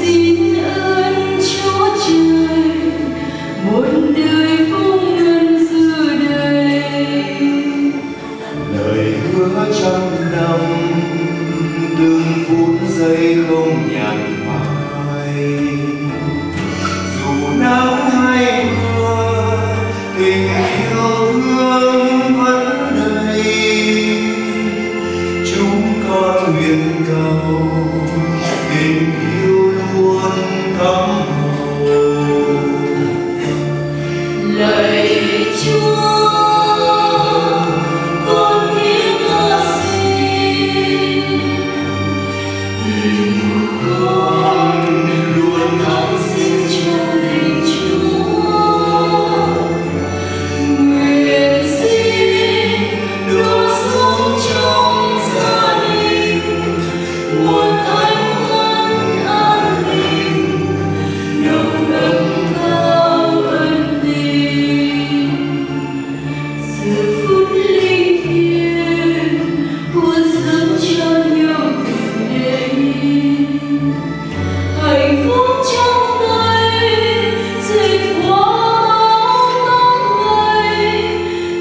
xin ơn Chúa Trời, một đời phong ngân dư đầy. Lời hứa trăm năm từng phút giây không nhàn phai, dù nắng hay mưa tình yêu thương vẫn đầy. Chúng con nguyện cầu tình yêu luôn thắm hậu. Lạy Chúa, con hiến ta xin, tình con luôn thắm sinh trong tình Chúa. Nguyện xin đổ xuống trong gia đình một ánh ân an ninh, nồng ấm cao ân tình. Giờ phút linh thiêng của giấc cho nhau tình đến, hạnh phúc trong tay dịch qua tháng ngày,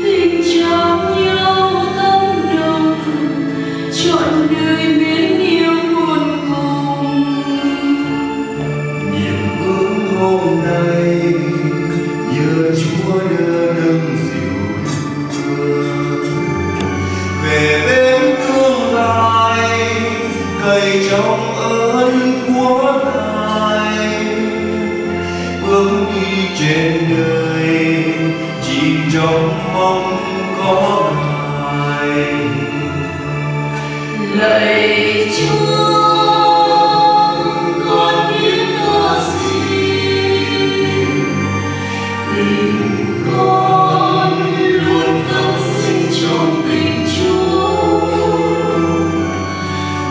tình chạm nhau tâm đồng trọn đời mến yêu khôn cùng. Niềm ước hôm nay nhờ Chúa đưa nâng dịu thương về bên tương lai, cày trong ơn của Ngài. Bước đi trên đời chỉ trong mong có Ngài. Lạy Chúa, con hiến ta xin, tình con luôn thắm sinh trong tình Chúa.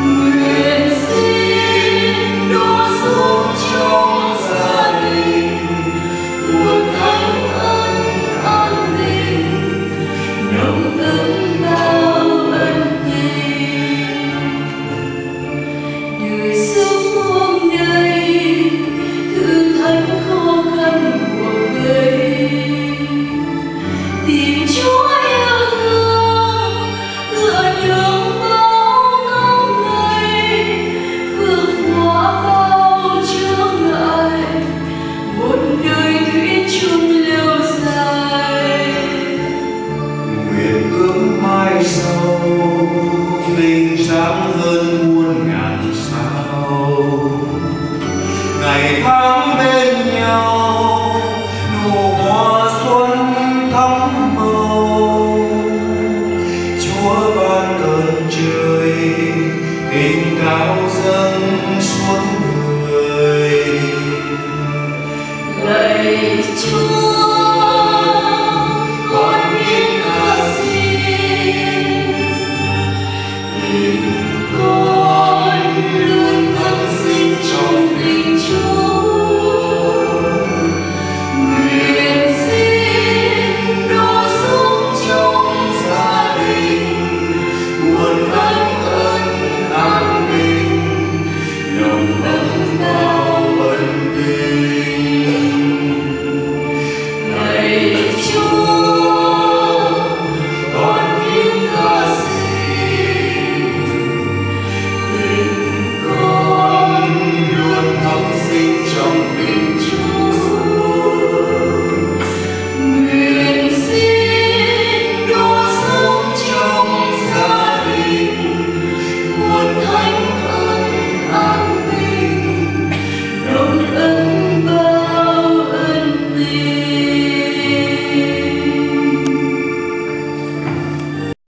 Nguyện xin đổ xuống trong gia đình một thánh ân an ninh, nồng ấm cao ân tình. Đời sống hôm nay thử thách khó khăn của người, tìm Chúa yêu thương tựa đường bao tháng ngày, vượt qua bao chướng ngại, một đời thủy chung lâu dài. Nguyện ước mai sau tình sáng hơn muôn ngàn sao, ngày tháng bên nhau nụ hoa xuân thắm màu. Chúa ban ơn trời tình cao dâng suốt đời. Lạy Chúa,